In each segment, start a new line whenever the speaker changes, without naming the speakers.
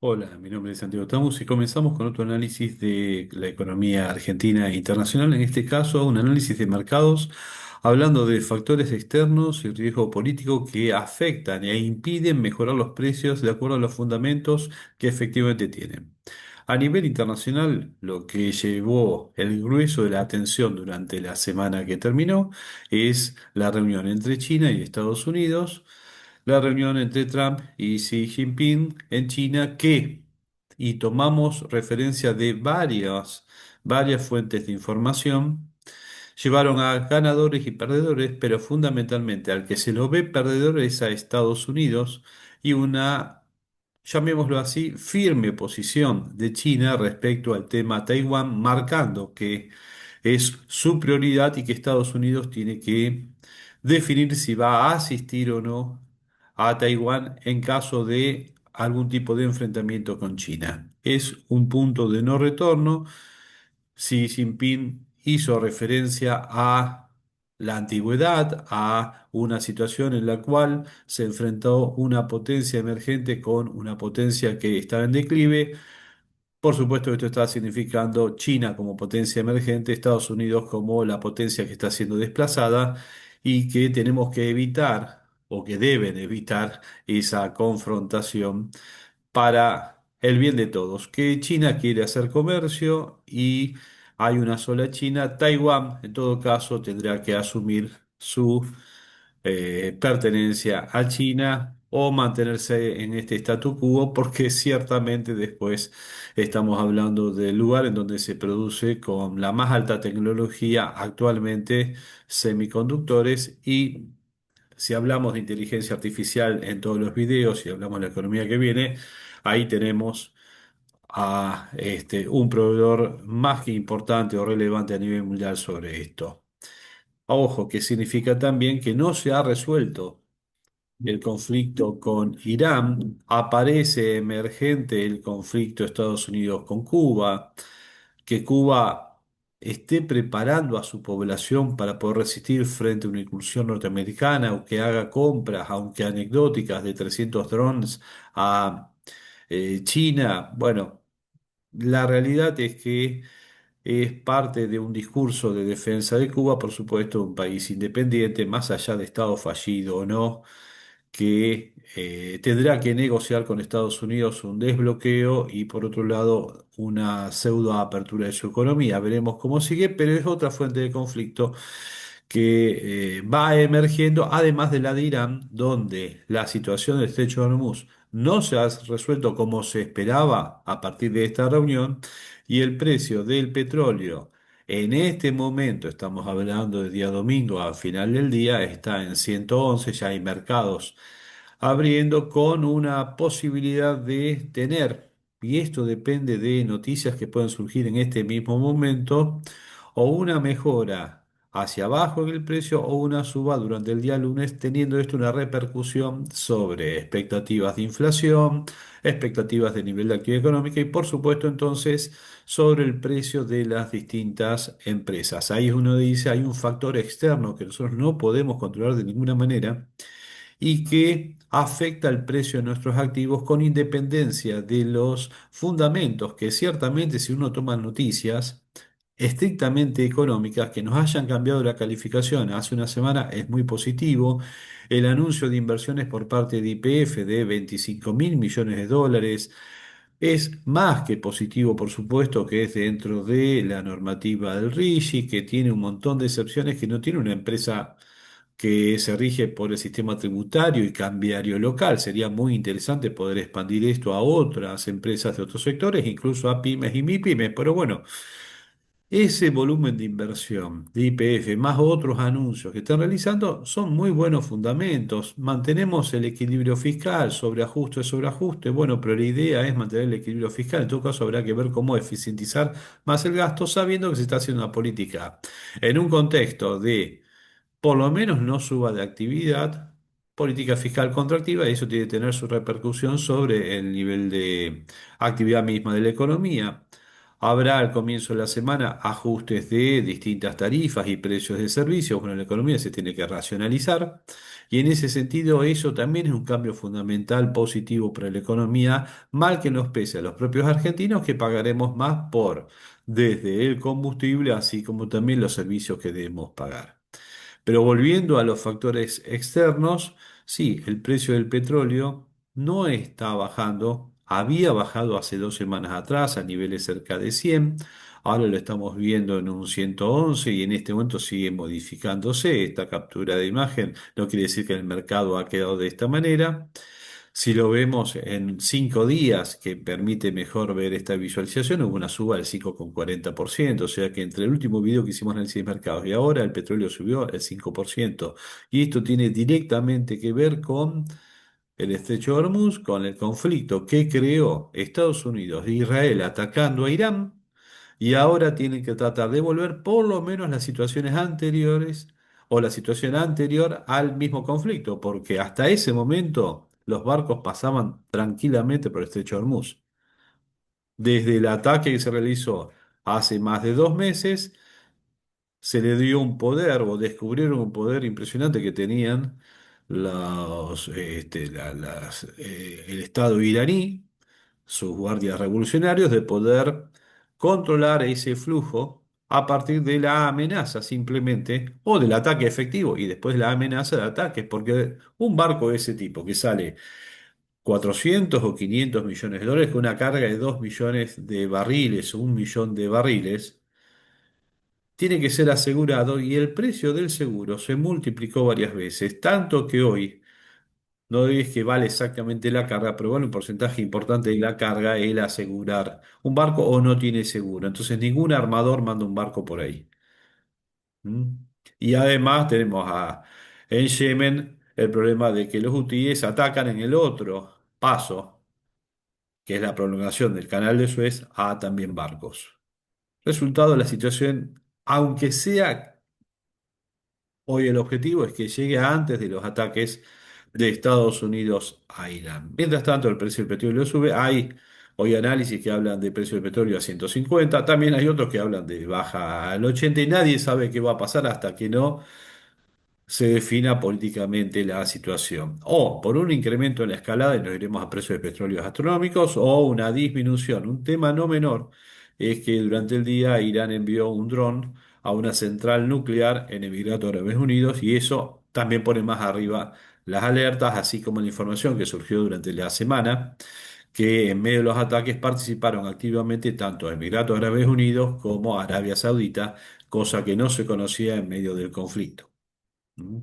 Hola, mi nombre es Santiago Tamus y comenzamos con otro análisis de la economía argentina e internacional, en este caso un análisis de mercados, hablando de factores externos y riesgo político que afectan e impiden mejorar los precios de acuerdo a los fundamentos que efectivamente tienen. A nivel internacional, lo que llevó el grueso de la atención durante la semana que terminó es la reunión entre China y Estados Unidos, la reunión entre Trump y Xi Jinping en China, y tomamos referencia de varias fuentes de información, llevaron a ganadores y perdedores, pero fundamentalmente al que se lo ve perdedor es a Estados Unidos y una, llamémoslo así, firme posición de China respecto al tema Taiwán, marcando que es su prioridad y que Estados Unidos tiene que definir si va a asistir o no a Taiwán en caso de algún tipo de enfrentamiento con China. Es un punto de no retorno. Xi Jinping hizo referencia a la antigüedad, a una situación en la cual se enfrentó una potencia emergente con una potencia que estaba en declive. Por supuesto, esto está significando China como potencia emergente, Estados Unidos como la potencia que está siendo desplazada y que tenemos que evitar o que deben evitar esa confrontación para el bien de todos. Que China quiere hacer comercio y hay una sola China. Taiwán, en todo caso, tendrá que asumir su pertenencia a China o mantenerse en este statu quo, porque ciertamente después estamos hablando del lugar en donde se produce con la más alta tecnología actualmente semiconductores. Y si hablamos de inteligencia artificial en todos los videos, si hablamos de la economía que viene, ahí tenemos a un proveedor más que importante o relevante a nivel mundial sobre esto. Ojo, que significa también que no se ha resuelto el conflicto con Irán, aparece emergente el conflicto de Estados Unidos con Cuba, que Cuba esté preparando a su población para poder resistir frente a una incursión norteamericana o que haga compras, aunque anecdóticas, de 300 drones a China. Bueno, la realidad es que es parte de un discurso de defensa de Cuba, por supuesto, un país independiente, más allá de Estado fallido o no, que tendrá que negociar con Estados Unidos un desbloqueo y por otro lado una pseudo apertura de su economía. Veremos cómo sigue, pero es otra fuente de conflicto que va emergiendo, además de la de Irán, donde la situación del estrecho de Hormuz no se ha resuelto como se esperaba a partir de esta reunión, y el precio del petróleo en este momento, estamos hablando de día domingo a final del día, está en 111. Ya hay mercados abriendo con una posibilidad de tener, y esto depende de noticias que pueden surgir en este mismo momento, o una mejora hacia abajo en el precio o una suba durante el día lunes, teniendo esto una repercusión sobre expectativas de inflación, expectativas de nivel de actividad económica y por supuesto entonces sobre el precio de las distintas empresas. Ahí uno dice, hay un factor externo que nosotros no podemos controlar de ninguna manera y que afecta el precio de nuestros activos con independencia de los fundamentos que ciertamente, si uno toma noticias estrictamente económicas que nos hayan cambiado la calificación hace una semana, es muy positivo. El anuncio de inversiones por parte de YPF de 25.000 millones de dólares es más que positivo, por supuesto, que es dentro de la normativa del RIGI, que tiene un montón de excepciones que no tiene una empresa que se rige por el sistema tributario y cambiario local. Sería muy interesante poder expandir esto a otras empresas de otros sectores, incluso a pymes y MIPYMES, pero bueno, ese volumen de inversión de YPF más otros anuncios que están realizando son muy buenos fundamentos. Mantenemos el equilibrio fiscal, sobre ajuste. Bueno, pero la idea es mantener el equilibrio fiscal. En todo caso, habrá que ver cómo eficientizar más el gasto, sabiendo que se está haciendo una política en un contexto de por lo menos no suba de actividad, política fiscal contractiva, y eso tiene que tener su repercusión sobre el nivel de actividad misma de la economía. Habrá al comienzo de la semana ajustes de distintas tarifas y precios de servicios. Bueno, la economía se tiene que racionalizar y en ese sentido eso también es un cambio fundamental positivo para la economía, mal que nos pese a los propios argentinos que pagaremos más por desde el combustible así como también los servicios que debemos pagar. Pero volviendo a los factores externos, sí, el precio del petróleo no está bajando. Había bajado hace 2 semanas atrás a niveles cerca de 100. Ahora lo estamos viendo en un 111 y en este momento sigue modificándose. Esta captura de imagen no quiere decir que el mercado ha quedado de esta manera. Si lo vemos en 5 días, que permite mejor ver esta visualización, hubo una suba del 5,40%, o sea que entre el último video que hicimos en análisis de mercados y ahora el petróleo subió el 5%. Y esto tiene directamente que ver con el estrecho de Hormuz, con el conflicto que creó Estados Unidos e Israel atacando a Irán y ahora tienen que tratar de volver por lo menos las situaciones anteriores o la situación anterior al mismo conflicto, porque hasta ese momento los barcos pasaban tranquilamente por el estrecho de Hormuz. Desde el ataque que se realizó hace más de 2 meses, se le dio un poder o descubrieron un poder impresionante que tenían el Estado iraní, sus guardias revolucionarios, de poder controlar ese flujo a partir de la amenaza simplemente, o del ataque efectivo y después la amenaza de ataques, porque un barco de ese tipo que sale 400 o 500 millones de dólares con una carga de 2 millones de barriles o 1 millón de barriles, tiene que ser asegurado y el precio del seguro se multiplicó varias veces, tanto que hoy no es que vale exactamente la carga, pero vale un porcentaje importante de la carga el asegurar un barco o no tiene seguro. Entonces ningún armador manda un barco por ahí. ¿Mm? Y además tenemos en Yemen el problema de que los hutíes atacan en el otro paso, que es la prolongación del canal de Suez, a también barcos. Resultado, la situación, aunque sea hoy el objetivo es que llegue antes de los ataques de Estados Unidos a Irán. Mientras tanto, el precio del petróleo sube. Hay hoy análisis que hablan de precio del petróleo a 150. También hay otros que hablan de baja al 80 y nadie sabe qué va a pasar hasta que no se defina políticamente la situación. O por un incremento en la escalada y nos iremos a precios de petróleos astronómicos o una disminución. Un tema no menor es que durante el día Irán envió un dron a una central nuclear en Emiratos Árabes Unidos y eso también pone más arriba las alertas, así como la información que surgió durante la semana, que en medio de los ataques participaron activamente tanto Emiratos Árabes Unidos como Arabia Saudita, cosa que no se conocía en medio del conflicto. ¿Mm?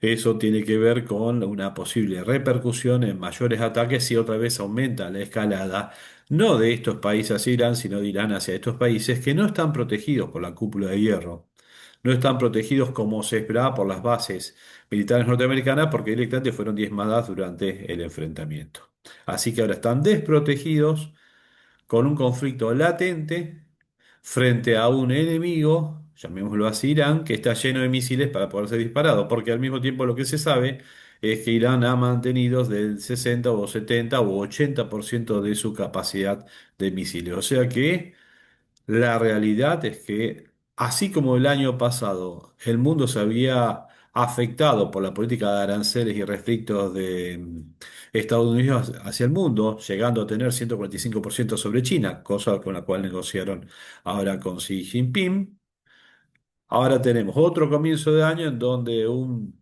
Eso tiene que ver con una posible repercusión en mayores ataques si otra vez aumenta la escalada, no de estos países hacia Irán, sino de Irán hacia estos países que no están protegidos por la cúpula de hierro, no están protegidos como se esperaba por las bases militares norteamericanas porque directamente fueron diezmadas durante el enfrentamiento. Así que ahora están desprotegidos con un conflicto latente frente a un enemigo, llamémoslo así, Irán, que está lleno de misiles para poder ser disparado, porque al mismo tiempo lo que se sabe es que Irán ha mantenido del 60 o 70 o 80% de su capacidad de misiles. O sea que la realidad es que, así como el año pasado el mundo se había afectado por la política de aranceles y restrictos de Estados Unidos hacia el mundo, llegando a tener 145% sobre China, cosa con la cual negociaron ahora con Xi Jinping, ahora tenemos otro comienzo de año en donde un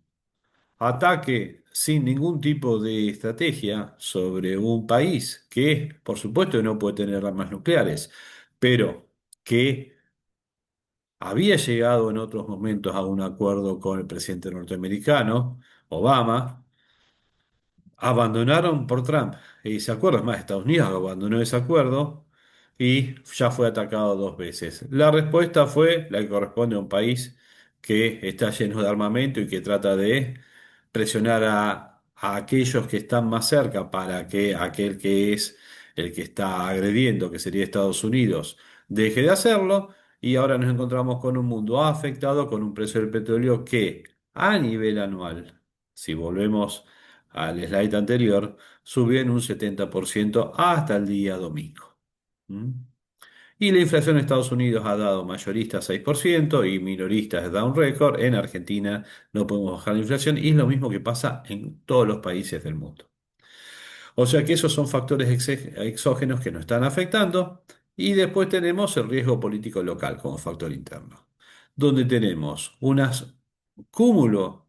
ataque sin ningún tipo de estrategia sobre un país que, por supuesto, no puede tener armas nucleares, pero que había llegado en otros momentos a un acuerdo con el presidente norteamericano, Obama, abandonaron por Trump ese acuerdo. Es más, Estados Unidos abandonó ese acuerdo y ya fue atacado 2 veces. La respuesta fue la que corresponde a un país que está lleno de armamento y que trata de presionar a aquellos que están más cerca para que aquel que es el que está agrediendo, que sería Estados Unidos, deje de hacerlo. Y ahora nos encontramos con un mundo afectado, con un precio del petróleo que a nivel anual, si volvemos al slide anterior, subió en un 70% hasta el día domingo. ¿Mm? Y la inflación en Estados Unidos ha dado mayorista 6% y minoristas da un récord. En Argentina no podemos bajar la inflación y es lo mismo que pasa en todos los países del mundo. O sea que esos son factores exógenos que nos están afectando. Y después tenemos el riesgo político local como factor interno, donde tenemos un cúmulo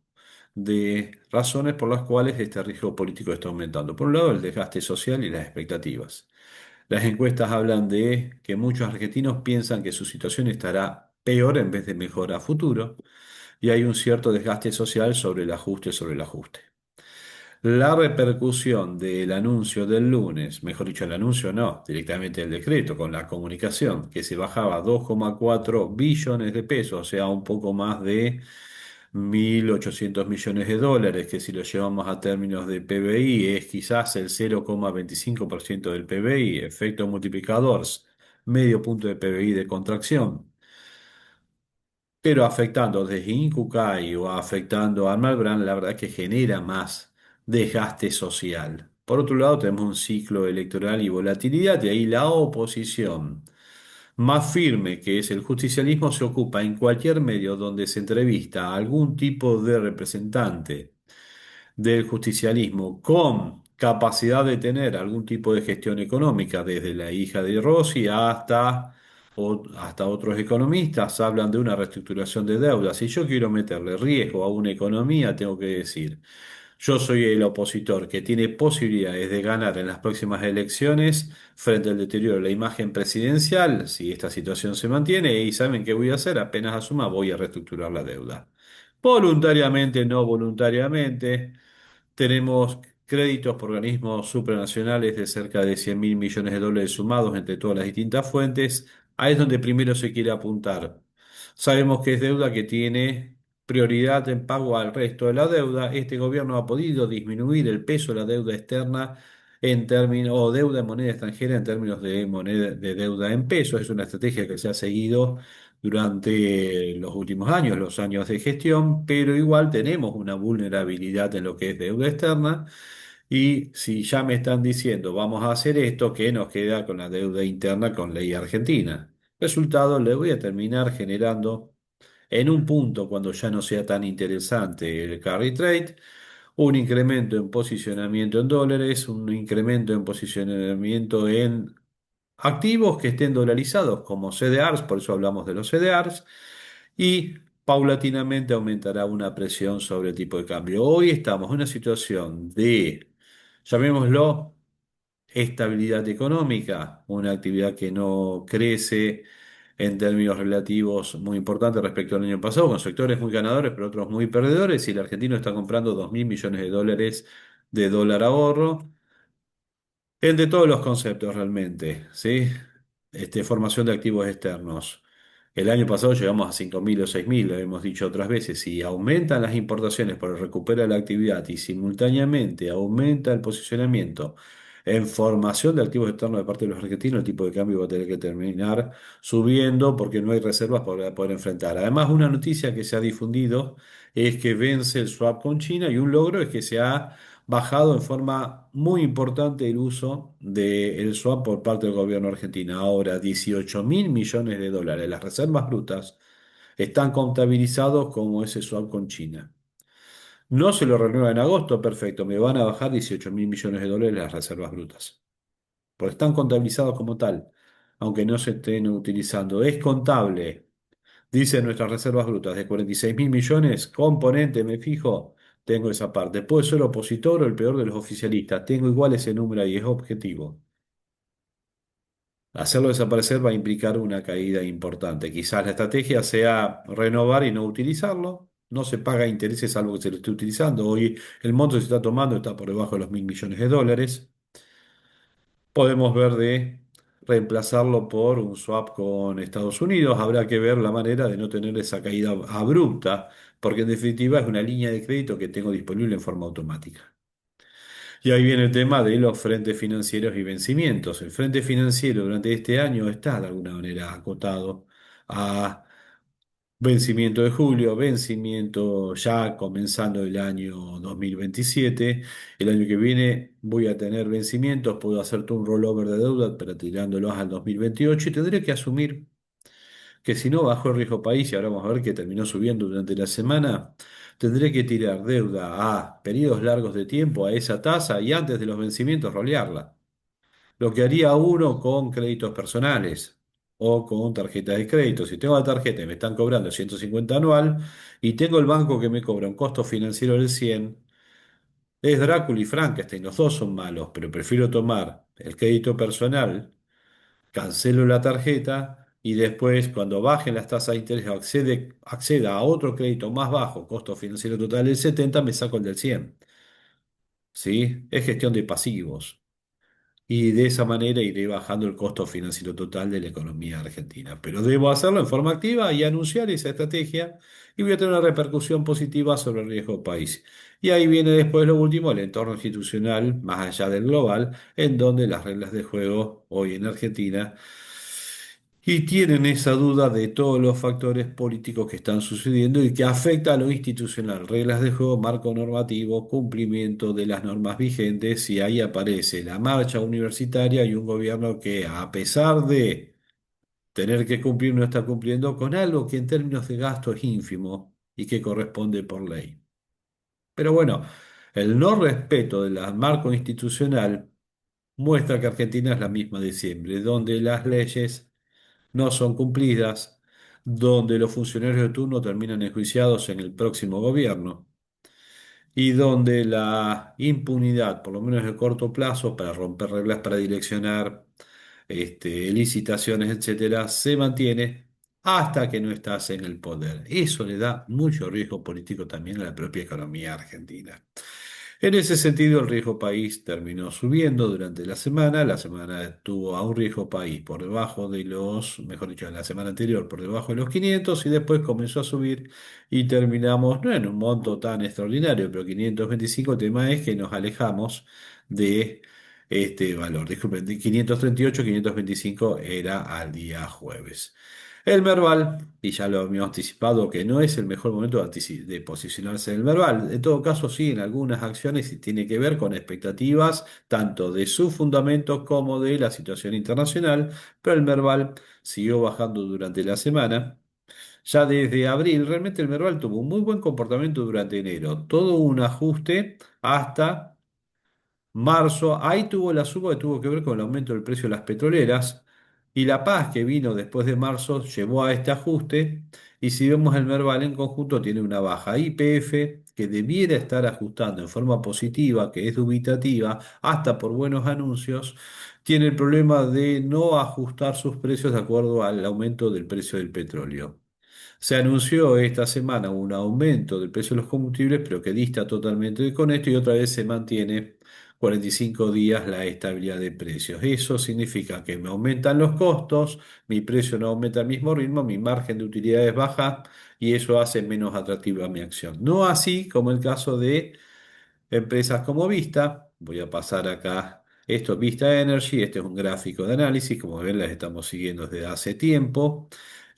de razones por las cuales este riesgo político está aumentando. Por un lado, el desgaste social y las expectativas. Las encuestas hablan de que muchos argentinos piensan que su situación estará peor en vez de mejor a futuro, y hay un cierto desgaste social sobre el ajuste. La repercusión del anuncio del lunes, mejor dicho, el anuncio no, directamente el decreto con la comunicación, que se bajaba 2,4 billones de pesos, o sea, un poco más de 1.800 millones de dólares, que si lo llevamos a términos de PBI es quizás el 0,25% del PBI, efecto multiplicador, medio punto de PBI de contracción, pero afectando desde Incucay o afectando a Malbrán, la verdad que genera más desgaste social. Por otro lado, tenemos un ciclo electoral y volatilidad, y ahí la oposición más firme, que es el justicialismo, se ocupa en cualquier medio donde se entrevista a algún tipo de representante del justicialismo con capacidad de tener algún tipo de gestión económica, desde la hija de Rossi hasta otros economistas, hablan de una reestructuración de deudas. Si yo quiero meterle riesgo a una economía, tengo que decir, yo soy el opositor que tiene posibilidades de ganar en las próximas elecciones frente al deterioro de la imagen presidencial, si esta situación se mantiene, y ¿saben qué voy a hacer? Apenas asuma, voy a reestructurar la deuda. Voluntariamente, no voluntariamente. Tenemos créditos por organismos supranacionales de cerca de 100 mil millones de dólares sumados entre todas las distintas fuentes. Ahí es donde primero se quiere apuntar. Sabemos que es deuda que tiene prioridad en pago al resto de la deuda. Este gobierno ha podido disminuir el peso de la deuda externa en términos, o deuda en moneda extranjera en términos de moneda de deuda en pesos. Es una estrategia que se ha seguido durante los últimos años, los años de gestión, pero igual tenemos una vulnerabilidad en lo que es deuda externa. Y si ya me están diciendo vamos a hacer esto, ¿qué nos queda con la deuda interna con ley argentina? Resultado, le voy a terminar generando en un punto, cuando ya no sea tan interesante el carry trade, un incremento en posicionamiento en dólares, un incremento en posicionamiento en activos que estén dolarizados como CDRs, por eso hablamos de los CDRs, y paulatinamente aumentará una presión sobre el tipo de cambio. Hoy estamos en una situación de, llamémoslo, estabilidad económica, una actividad que no crece en términos relativos muy importantes respecto al año pasado, con sectores muy ganadores, pero otros muy perdedores, y el argentino está comprando 2.000 millones de dólares de dólar ahorro. El de todos los conceptos realmente, ¿sí? Formación de activos externos. El año pasado llegamos a 5.000 o 6.000, lo hemos dicho otras veces. Si aumentan las importaciones, pero recupera la actividad y simultáneamente aumenta el posicionamiento en formación de activos externos de parte de los argentinos, el tipo de cambio va a tener que terminar subiendo porque no hay reservas para poder enfrentar. Además, una noticia que se ha difundido es que vence el swap con China, y un logro es que se ha bajado en forma muy importante el uso del swap por parte del gobierno argentino. Ahora, 18.000 millones de dólares, las reservas brutas, están contabilizados como ese swap con China. No se lo renueva en agosto, perfecto, me van a bajar 18.000 millones de dólares las reservas brutas, porque están contabilizados como tal, aunque no se estén utilizando. Es contable. Dicen nuestras reservas brutas de 46.000 millones, componente, me fijo, tengo esa parte. Puedo ser opositor o el peor de los oficialistas, tengo igual ese número ahí, es objetivo. Hacerlo desaparecer va a implicar una caída importante. Quizás la estrategia sea renovar y no utilizarlo. No se paga intereses salvo que se lo esté utilizando. Hoy el monto que se está tomando está por debajo de los 1.000 millones de dólares. Podemos ver de reemplazarlo por un swap con Estados Unidos. Habrá que ver la manera de no tener esa caída abrupta, porque en definitiva es una línea de crédito que tengo disponible en forma automática. Y ahí viene el tema de los frentes financieros y vencimientos. El frente financiero durante este año está de alguna manera acotado Vencimiento de julio, vencimiento ya comenzando el año 2027. El año que viene voy a tener vencimientos, puedo hacerte un rollover de deuda, pero tirándolos al 2028 y tendré que asumir que si no bajo el riesgo país, y ahora vamos a ver que terminó subiendo durante la semana, tendré que tirar deuda a periodos largos de tiempo a esa tasa y antes de los vencimientos rolearla. Lo que haría uno con créditos personales o con tarjetas de crédito. Si tengo la tarjeta y me están cobrando 150 anual y tengo el banco que me cobra un costo financiero del 100, es Drácula y Frankenstein, los dos son malos, pero prefiero tomar el crédito personal, cancelo la tarjeta y después cuando bajen las tasas de interés acceda a otro crédito más bajo, costo financiero total del 70, me saco el del 100. ¿Sí? Es gestión de pasivos. Y de esa manera iré bajando el costo financiero total de la economía argentina. Pero debo hacerlo en forma activa y anunciar esa estrategia y voy a tener una repercusión positiva sobre el riesgo país. Y ahí viene después lo último, el entorno institucional, más allá del global, en donde las reglas de juego hoy en Argentina y tienen esa duda de todos los factores políticos que están sucediendo y que afecta a lo institucional, reglas de juego, marco normativo, cumplimiento de las normas vigentes, y ahí aparece la marcha universitaria y un gobierno que, a pesar de tener que cumplir, no está cumpliendo con algo que en términos de gasto es ínfimo y que corresponde por ley. Pero bueno, el no respeto del marco institucional muestra que Argentina es la misma de siempre, donde las leyes no son cumplidas, donde los funcionarios de turno terminan enjuiciados en el próximo gobierno y donde la impunidad, por lo menos en el corto plazo, para romper reglas, para direccionar licitaciones, etcétera, se mantiene hasta que no estás en el poder. Eso le da mucho riesgo político también a la propia economía argentina. En ese sentido, el riesgo país terminó subiendo durante la semana. La semana estuvo a un riesgo país por debajo de los, mejor dicho, en la semana anterior por debajo de los 500 y después comenzó a subir y terminamos no en un monto tan extraordinario, pero 525. El tema es que nos alejamos de este valor. Disculpen, de 538, 525 era al día jueves. El Merval, y ya lo habíamos anticipado, que no es el mejor momento de posicionarse en el Merval. En todo caso, sí, en algunas acciones y tiene que ver con expectativas tanto de sus fundamentos como de la situación internacional, pero el Merval siguió bajando durante la semana. Ya desde abril, realmente el Merval tuvo un muy buen comportamiento durante enero, todo un ajuste hasta marzo, ahí tuvo la suba que tuvo que ver con el aumento del precio de las petroleras y la paz que vino después de marzo llevó a este ajuste y si vemos el Merval en conjunto tiene una baja YPF que debiera estar ajustando en forma positiva, que es dubitativa, hasta por buenos anuncios, tiene el problema de no ajustar sus precios de acuerdo al aumento del precio del petróleo. Se anunció esta semana un aumento del precio de los combustibles, pero que dista totalmente con esto y otra vez se mantiene 45 días la estabilidad de precios. Eso significa que me aumentan los costos, mi precio no aumenta al mismo ritmo, mi margen de utilidades baja y eso hace menos atractiva mi acción. No así como el caso de empresas como Vista, voy a pasar acá, esto es Vista Energy, este es un gráfico de análisis, como ven las estamos siguiendo desde hace tiempo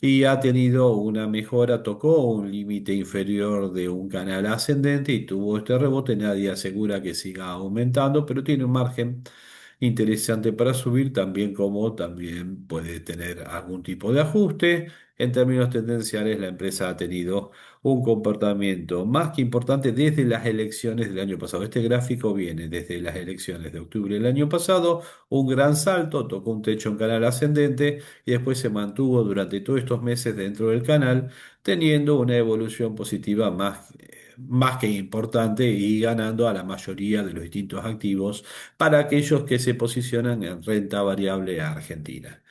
y ha tenido una mejora, tocó un límite inferior de un canal ascendente y tuvo este rebote, nadie asegura que siga aumentando, pero tiene un margen interesante para subir, también como también puede tener algún tipo de ajuste. En términos tendenciales, la empresa ha tenido un comportamiento más que importante desde las elecciones del año pasado. Este gráfico viene desde las elecciones de octubre del año pasado, un gran salto, tocó un techo en canal ascendente y después se mantuvo durante todos estos meses dentro del canal, teniendo una evolución positiva más que importante y ganando a la mayoría de los distintos activos para aquellos que se posicionan en renta variable argentina.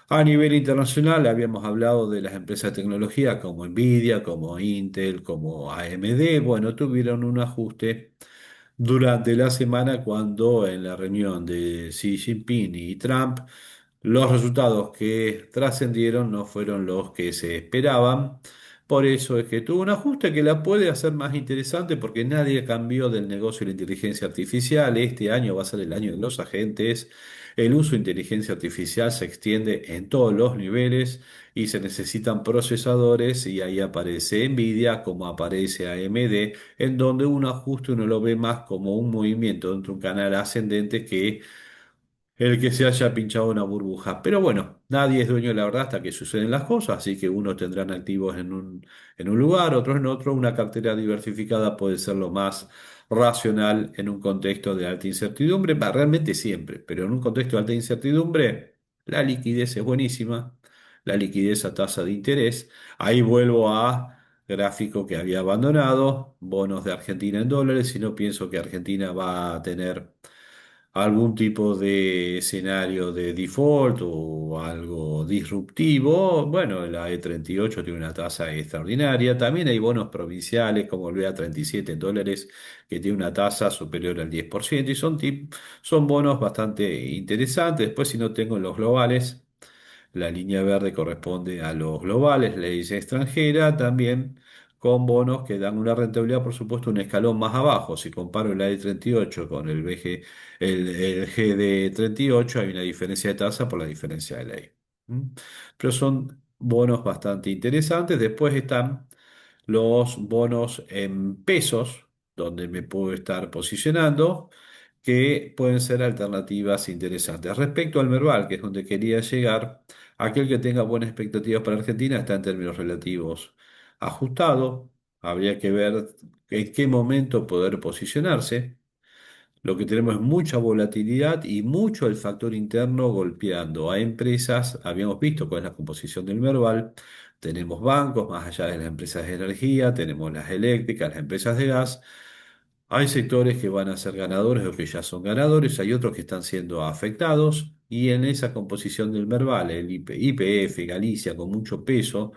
A nivel internacional, habíamos hablado de las empresas de tecnología como Nvidia, como Intel, como AMD. Bueno, tuvieron un ajuste durante la semana cuando en la reunión de Xi Jinping y Trump, los resultados que trascendieron no fueron los que se esperaban. Por eso es que tuvo un ajuste que la puede hacer más interesante porque nadie cambió del negocio de la inteligencia artificial. Este año va a ser el año de los agentes. El uso de inteligencia artificial se extiende en todos los niveles y se necesitan procesadores y ahí aparece Nvidia como aparece AMD, en donde un ajuste uno lo ve más como un movimiento dentro de un canal ascendente que el que se haya pinchado una burbuja. Pero bueno, nadie es dueño de la verdad hasta que suceden las cosas, así que unos tendrán activos en un lugar, otros en otro. Una cartera diversificada puede ser lo más racional en un contexto de alta incertidumbre, realmente siempre, pero en un contexto de alta incertidumbre, la liquidez es buenísima, la liquidez a tasa de interés. Ahí vuelvo a gráfico que había abandonado, bonos de Argentina en dólares, y no pienso que Argentina va a tener algún tipo de escenario de default o algo disruptivo. Bueno, la E38 tiene una tasa extraordinaria. También hay bonos provinciales como el BA37 en dólares que tiene una tasa superior al 10% y son bonos bastante interesantes. Después, si no tengo los globales. La línea verde corresponde a los globales, la ley extranjera, también con bonos que dan una rentabilidad, por supuesto, un escalón más abajo. Si comparo el AE38 con el GD38, hay una diferencia de tasa por la diferencia de ley. ¿Mm? Pero son bonos bastante interesantes. Después están los bonos en pesos, donde me puedo estar posicionando, que pueden ser alternativas interesantes. Respecto al Merval, que es donde quería llegar, aquel que tenga buenas expectativas para Argentina está en términos relativos ajustado. Habría que ver en qué momento poder posicionarse. Lo que tenemos es mucha volatilidad y mucho el factor interno golpeando a empresas. Habíamos visto cuál es la composición del Merval. Tenemos bancos, más allá de las empresas de energía, tenemos las eléctricas, las empresas de gas. Hay sectores que van a ser ganadores o que ya son ganadores, hay otros que están siendo afectados y en esa composición del Merval, el YPF, Galicia con mucho peso,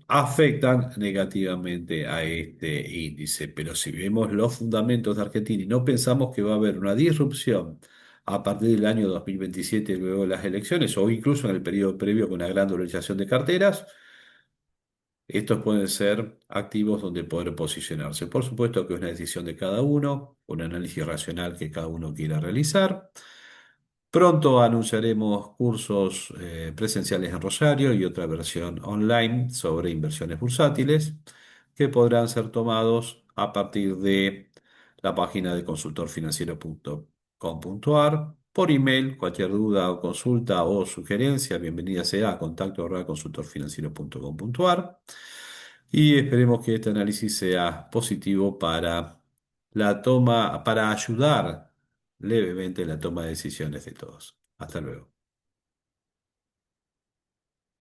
afectan negativamente a este índice. Pero si vemos los fundamentos de Argentina y no pensamos que va a haber una disrupción a partir del año 2027, luego de las elecciones, o incluso en el periodo previo con una gran dolarización de carteras, estos pueden ser activos donde poder posicionarse. Por supuesto que es una decisión de cada uno, un análisis racional que cada uno quiera realizar. Pronto anunciaremos cursos presenciales en Rosario y otra versión online sobre inversiones bursátiles que podrán ser tomados a partir de la página de consultorfinanciero.com.ar. Por email, cualquier duda o consulta o sugerencia, bienvenida sea a contacto@consultorfinanciero.com.ar. Y esperemos que este análisis sea positivo para la toma, para ayudar levemente la toma de decisiones de todos. Hasta luego.